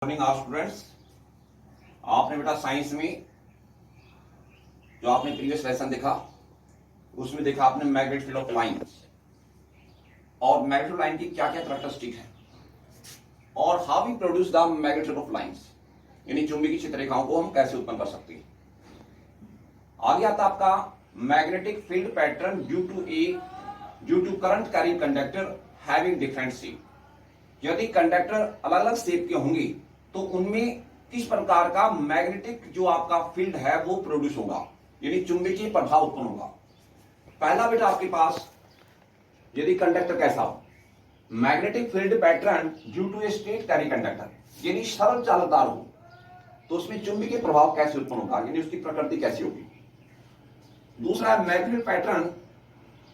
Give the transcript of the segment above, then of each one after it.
Morning आप students. आपने बेटा साइंस में जो आपने प्रीवियस लेसन देखा उसमें देखा आपने मैग्नेटिक फील्ड ऑफ लाइन और मैग्नेटिक लाइन की क्या क्या कैरेक्टरिस्टिक है और how we produce the magnetic field of lines, यानी चुंबकीय क्षेत्र रेखाओं को हम कैसे उत्पन्न कर सकते हैं। आगे आता आपका magnetic field pattern due to current carrying conductor having different shape. यदि कंडक्टर अलग अलग शेप के होंगे तो उनमें किस प्रकार का मैग्नेटिक जो आपका फील्ड है वो प्रोड्यूस होगा, यानी चुंबकीय प्रभाव उत्पन्न होगा। पहला बेटा आपके पास यदि कंडक्टर कैसा हो, magnetic field pattern due to a straight carrying conductor, यानी सरल चालकदार हो तो उसमें चुंबकीय प्रभाव कैसे उत्पन्न होगा, यानी उसकी प्रकृति कैसी होगी। दूसरा magnetic pattern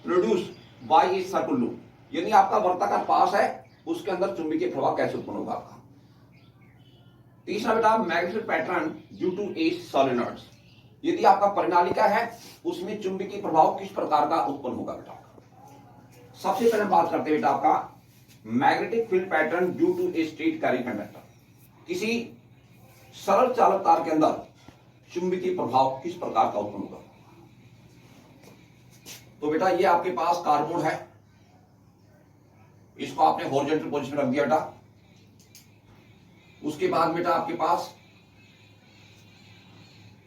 produce by A circular loop, यानी आपका वर्ताकार पास है उसके अंदर चुंबकीय प्रभाव कैसे उत्पन्न होगा आपका। तीसरा बेटा magnetic pattern due to a solenoid, यदि आपका परिनालिका है उसमें चुंबकीय प्रभाव किस प्रकार का उत्पन्न होगा बेटा। सबसे पहले बात करते हैं बेटा आपका magnetic field pattern due to a straight carrying conductor, किसी सरल चालक तार के अंदर चुंबकीय प्रभाव किस प्रकार का उत्पन्न होगा। तो बेटा ये आपके पास कार्बन है, इसको आपने हॉरिजॉन्टल पोजीशन में रख दिया बेटा। उसके बाद बेटा आपके पास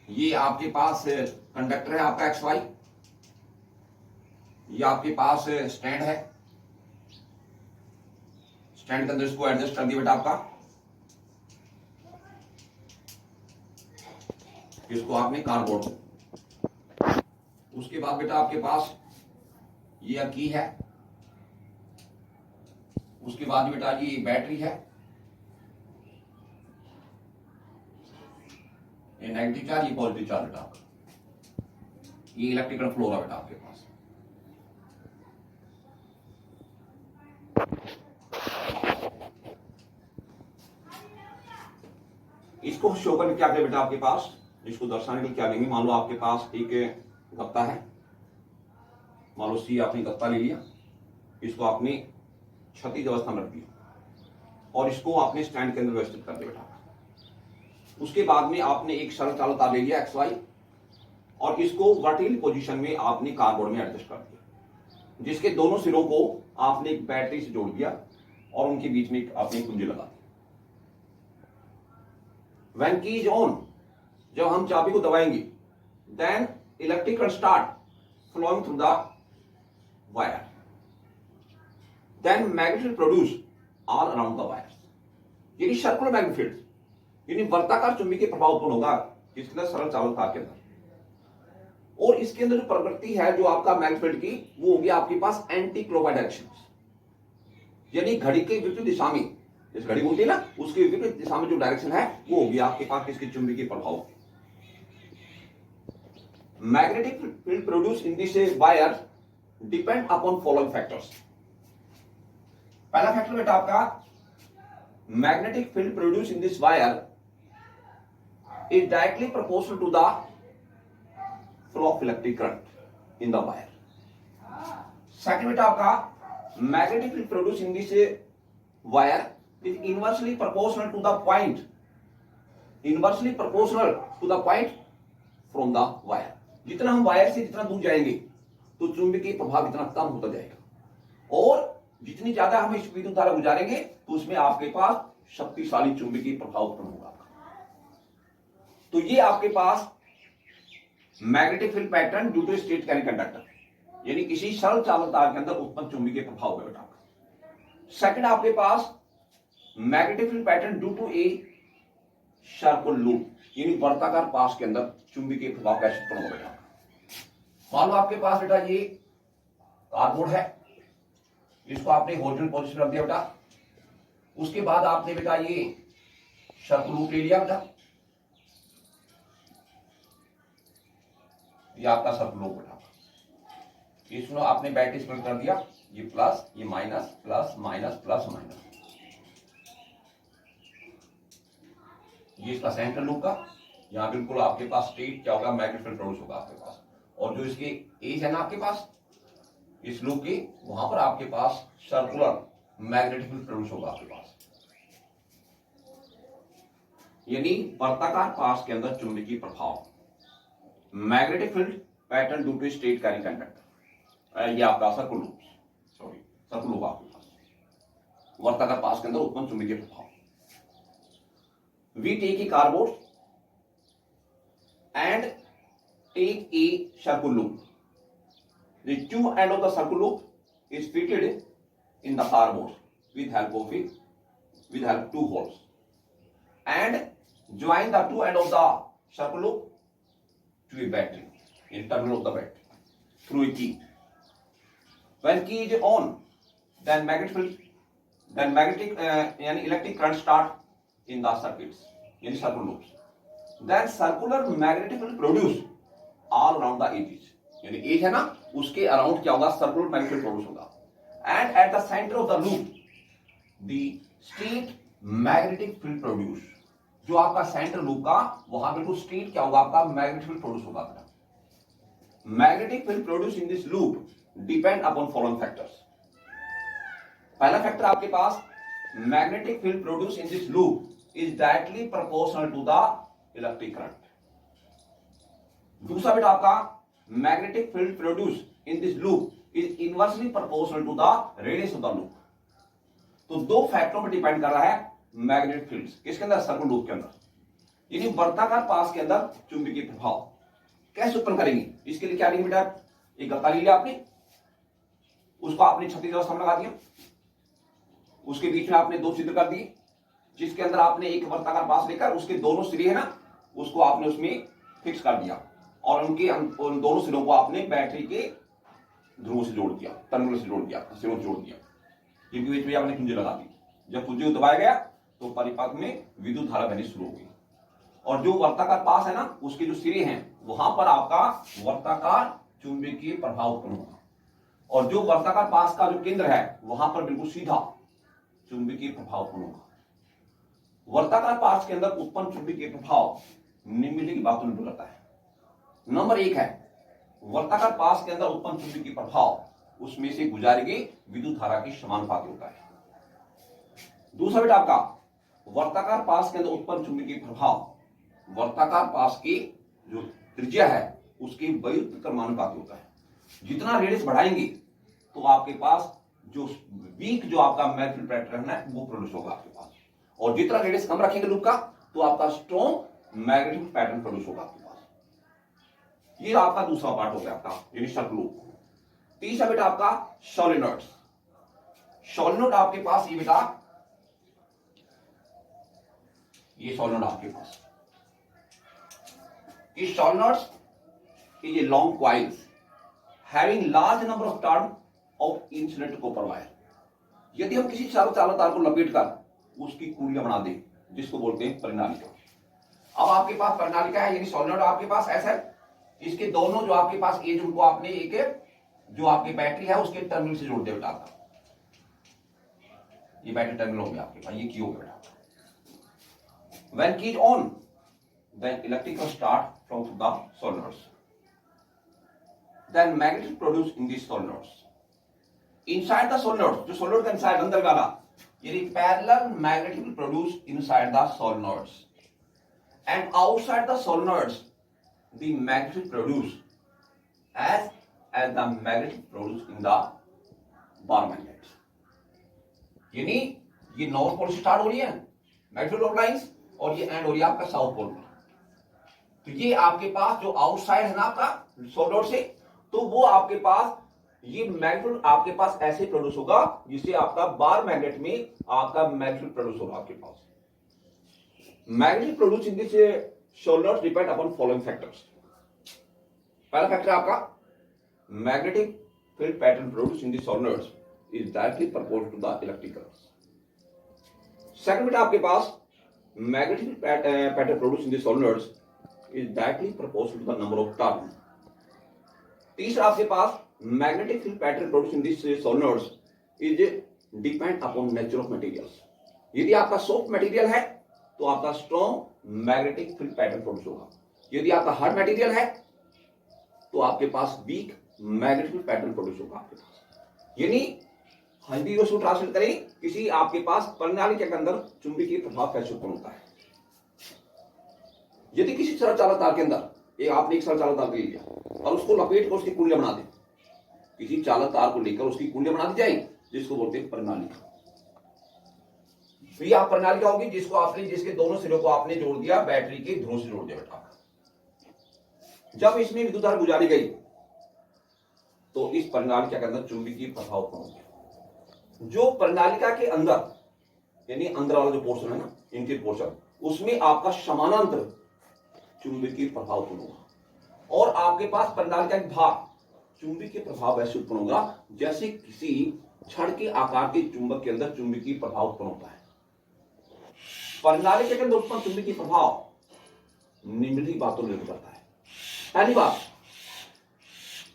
ये आपके पास कंडक्टर है आपका एक्स वाई, ये आपके पास स्टैंड है, स्टैंड के अंदर इसको एडजस्ट कर दिया बेटा आपका। इसको आपने कार्डबोर्ड। उसके बाद बेटा आपके पास ये की है, उसके बाद बेटा ये बैटरी है, ये नेगेटिव चार्ज ये पॉजिटिव चार्ज बेटा आपका, ये इलेक्ट्रिकल फ्लो है बेटा आपके पास। इसको शो करने क्या करें बेटा आपके पास, इसको दर्शाने के लिए क्या लेंगे। मान लो आपके पास एक गत्ता है, मान लो सी आपने गत्ता ले लिया, इसको आपने क्षैतिज अवस्था में रख दिया और इसको आपने स्टैंड के अंदर व्यवस्थित कर दिया बेटा। उसके बाद में आपने एक सरल चालक तार ले लिया एक्स वाई और इसको वर्टिकल पोजीशन में आपने कार्डबोर्ड में एडजस्ट कर दिया, जिसके दोनों सिरों को आपने एक बैटरी से जोड़ दिया और उनके बीच में आपने कुंजी लगा दी। व्हेन की इज ऑन, जब हम चाबी को दबाएंगे then electric current start flowing through the wire, then magnetic produce all around the wire, यानी सर्कुलर मैग्नेटिक फील्ड, यानी वर्ताकार चुंबकीय प्रभाव उत्पन्न होगा इसके अंदर सरल चालक तार के अंदर। और इसके अंदर जो प्रवृत्ति है जो आपका मैग्नेटिक फील्ड की वो होगी आपके पास एंटी क्लॉकवाइज डायरेक्शन, यानी घड़ी के विपरीत दिशा में, जिस घड़ी बोलती है ना उसके विपरीत दिशा में जो डायरेक्शन है वो होगी आपके पास किसके चुंबकीय प्रभाव। Magnetic field produce in this wire depend upon following factors. पहला फैक्टर बेटा आपका magnetic field produce in this wire is directly proportional to the flow of electric current in the wire. Second बेटा आपका magnetic field produced in this wire is inversely proportional to the point from the wire. जितना हम wire से जितना दूर जाएंगे तो चुंबकीय प्रभाव इतना कम होता जाएगा और जितनी ज्यादा हम इस विद्युत धारा गुजारेंगे तो उसमें आपके पास शक्तिशाली चुंबकीय प्रभाव उत्पन्न होगा। तो ये आपके पास magnetic field pattern due to straight carrying conductor, यानी किसी सरल चालक तार के अंदर उत्पन्न चुंबकीय प्रभाव है बेटा। सेकंड आपके पास magnetic field pattern due to a circular loop, यानी वर्ताकार पास के अंदर चुंबकीय प्रभाव कैसे उत्पन्न होगा बेटा। मान लो आपके पास बेटा ये कार्डबोर्ड है, इसको आपने हॉरिजॉन्टल पोजीशन रख दिया बेटा। उसके बाद आपने बेटा ये सर्कुलर लूप ले लिया बेटा, ये आपका सर्कुलर लूप बेटा। इसमें आपने बैटरी कनेक्ट कर दिया, ये प्लस ये minus plus minus plus minus, ये इसका सेंट्रल लूप का। यहाँ बिल्कुल आपके पास स्ट्रेट क्या होगा मैग्नेटिक फील्ड प्रोड्यूस होगा आपके पास, और जो इसकी एज है ना आपके पास इस लूप की, वहां पर आपके पास सर्कुलर मैग्नेटिक फील्ड प्रोड्यूस होगा आपके पास। यानी वर्ताकार पास के अंदर चुंबकीय प्रभाव, magnetic field pattern due to straight carry conductor, ये आपका circle loop, sorry circle loop आपके पास वर्ताकार पास के अंदर उत्पन्न चुंबकीय प्रभाव। We take a cardboard and take a circle loop, the two end of the circle loop is fitted in the cardboard with help of two holes, and join the two end of the circle loop to a battery in terminal of the battery through a key. When key is on, then magnetic yani electric current start in the circuits, yani circle loops. Then circular magnetic field produce all around the edges, यानी as है ना, उसके around क्या होगा, circular magnetic produce होगा। And at the centre of the loop the straight magnetic field produce, जो आपका centre loop का वहां बिल्कुल स्ट्रेट क्या होगा, आपका मैग्नेटिक फील्ड प्रोड्यूस होगा। Magnetic field produce in this loop depend upon following factors. पहला फैक्टर आपके पास, magnetic field produce in this loop is directly proportional to the electric current. दूसरा बेटा आपका, magnetic field produced in this loop is inversely proportional to the radius of the loop। तो दो फैक्टरों पर depend कर रहा है मैग्नेटिक फील्ड्स, किसके अंदर, सर्कुल लूप के अंदर। यानी वर्ताकार पास के अंदर चुंबकीय प्रभाव कैसे उत्पन्न करेंगे, इसके लिए क्या लिखा बेटा, एक गत्ता ले लिया आपने, उसको आपने 36 अवस्था में लगा दिया, उसके बीच में आपने दो छिद्र कर दिए, जिसके अंदर आपने एक वर्ताकार पास लेकर उसके दोनों सिरे है ना, उसको आपने उसमें फिक्स कर दिया, और उन दोनों सिरों को आपने बैटरी के ध्रुव से जोड़ दिया, टर्मिनल से जोड़ दिया, सिरों से जोड़ दिया। जिनके बीच में आपने कुंजी लगा दी, जब कुंजी दबाया गया तो परिपथ में विद्युत धारा बहनी शुरू हो गई, और जो वर्ताकार पास है ना, उसके जो सिरे हैं वहां पर आपका वर्ताकार चुंबकीय प्रभाव उत्पन्न होगा, और जो वर्ताकार पास का जो केंद्र है वहां पर बिल्कुल सीधा चुंबकीय प्रभाव उत्पन्न होगा। वर्ताकार पास के अंदर उत्पन्न चुंबकीय प्रभाव निम्नलिखित बातों पर निर्भर करता है। नंबर 1 है, वर्ताकार पास के अंदर उत्पन्न चुंबकीय प्रभाव उसमें से गुजारी गई विद्युत धारा की समानुपाती होता है। दूसरा बेटा आपका, वर्ताकार पास के अंदर उत्पन्न चुंबकीय प्रभाव वर्ताकार पास की जो त्रिज्या है उसके व्युत्क्रमानुपाती समानुपाती होता है। जितना रेडियस बढ़ाएंगे तो आपके पास जो वीक जो आपका मैग्नेटिक पैटर्न है वो प्रोड्यूस होगा आपके पास, और जितना रेडियस कम रखेंगे लूप का तो आपका स्ट्रॉन्ग मैग्नेटिक पैटर्न प्रोड्यूस होगा आपके पास। ये आपका दूसरा पार्ट हो गया आपका, यानी सर्कुल लूप। तीसरा बेटा आपका सोलेनॉइड्स। सोलेनॉइड आपके पास ये बेटा, ये सोलेनॉइड आपके पास, ये solenoids is a long coils having large number of turn of insulated copper wire. यदि हम किसी चारों तार को लपेट कर उसकी कुंडलियां बना दें, जिसको बोलते हैं परिनालिका। अब आपके पास परिनालिका है, यानी सोलेनॉइड आपके पास ऐसा है, इसके दोनों जो आपके पास एज उनको आपने एक जो आपकी बैटरी है उसके टर्मिनल से जोड़ दिया बेटा आपका, ये बैटरी टर्मिनल हो गया आपके पास, ये की हो गया बेटा। When key is on then electric start from the solenoids, then magnetic produce in this solenoids. Inside the solenoid, जो सोलेनॉइड का इनसाइड अंदर वाला, यानी parallel magnetic produce inside the solenoids, and outside the solenoids the magnetic produce as the magnetic produce in the bar magnet। यानी ये north pole से start हो रही है मैग्नेटिक लाइंस, और ये एंड हो रही है आपका साउथ पोल में। तो ये आपके पास जो आउटसाइड है ना आपका सोलेनॉइड से, तो वो आपके पास ये मैग्नेट आपके पास ऐसे प्रोड्यूस होगा जिससे आपका बार मैग्नेट में आपका मैग्नेटिक प्रोड्यूस होगा आपके पास। Magnetic produce in this solenoid depend upon following factors. पहला फैक्टर आपका, magnetic field pattern produce in this solenoids is directly proportional to the electric current. Second बेटा आपके पास, magnetic pattern produce in this solenoids is directly proportional to the number of turn. तीसरा आपके पास, magnetic field pattern produce in this solenoids is depend upon nature of materials. यदि आपका soft material है तो आपका strong magnetic field pattern produce होगा, यदि आपका हार्ड मटेरियल है तो आपके पास weak magnetic field pattern produce होगा आपके पास। यानी हिंदी को ट्रांसलेट करें, किसी आपके पास प्रणाली के अंदर चुंबकीय प्रभाव कैसे उत्पन्न होता है। यदि किसी सरल चालक तार के अंदर आपने एक सरल चालक तार ले लिया और उसको लपेट कर उसकी कुंडलियां बना दी, किसी चालक तार को लेकर उसकी कुंडलियां बना दी जाएंगी, जिसको बोलते हैं प्रणालिका। तो यह प्रणालिका होगी जिसके दोनों सिरों को आपने जोड़ दिया, बैटरी के ध्रुव से जोड़ दिया बेटा। जब इसमें विद्युत धारा गुजारी गई तो इस प्रणालिका के अंदर चुंबकीय प्रभाव उत्पन्न हो गया। जो प्रणालिका के अंदर यानी अंदर वाला जो पोर्शन है ना, इंटीरियर पोर्शन, उसमें आपका समानांतर चुंबकीय प्रभाव उत्पन्न होगा और आपके पास प्रणालिका के भाग चुंबकीय प्रभाव वैसे उत्पन्न होगा जैसे किसी छड़ के आकार के चुंबक के अंदर चुंबकीय प्रभाव उत्पन्न होता है। प्रणालिका के अंदर उत्पन्न चुंबकीय प्रभाव निम्नलिखित बातों पर निर्भर करता है। पहली बात,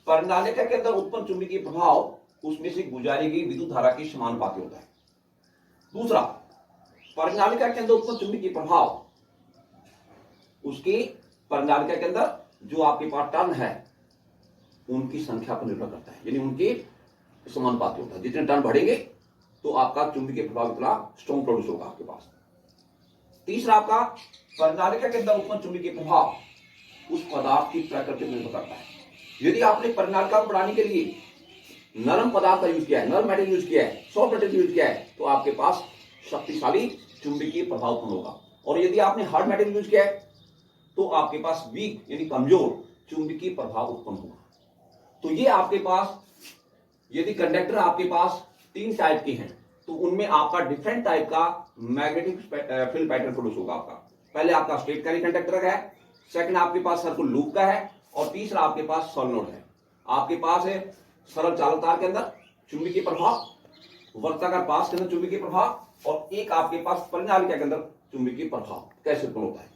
प्रणालिका के अंदर उत्पन्न चुंबकीय प्रभाव उसमें से गुजारी गई विद्युत धारा के समानुपाती होता है। दूसरा, प्रणालिका के अंदर उत्पन्न चुंबकीय प्रभाव उसकी प्रणालिका के अंदर जो आपके पास टर्न है उनकी संख्या पर निर्भर करता है, यानी उनके समानुपाती होता है। जितने टर्न बढ़ेंगे तो आपका चुंबकीय प्रभाव इतना स्ट्रॉन्ग प्रोड्यूस होगा आपके पास। तीसरा, आपका प्रणालिका के अंदर उत्पन्न चुंबकीय प्रभाव उस पदार्थ की प्रकृति पर निर्भर करता है। यदि आपने प्रणालिका को बढ़ाने के लिए नरम पदार्थ का यूज किया है, नरम मेटल यूज किया है, सॉफ्ट मेटल यूज किया है, तो आपके पास शक्तिशाली चुंबकीय प्रभाव उत्पन्न होगा। और यदि आपने हार्ड मेटल यूज किया है तो आपके पास वीक यानी कमजोर चुंबकीय प्रभाव उत्पन्न होगा। तो ये आपके पास यदि कंडक्टर आपके पास 3 टाइप के हैं तो उनमें आपका डिफरेंट टाइप का मैग्नेटिक फील्ड पैटर्न प्रोड्यूस होगा। आपका पहले आपका स्ट्रेट कैरी कंडक्टर का है, सेकंड आपके पास सर्कुलर लूप का है और तीसरा आपके पास सोलेनोइड है। आपके पास है सरल चालक तार के अंदर चुंबकीय प्रभाव, वर्ताकार पास के अंदर चुंबकीय प्रभाव और एक आपके पास प्रणालिका के अंदर चुंबकीय प्रभाव। कैसे उत्पन्न होता है?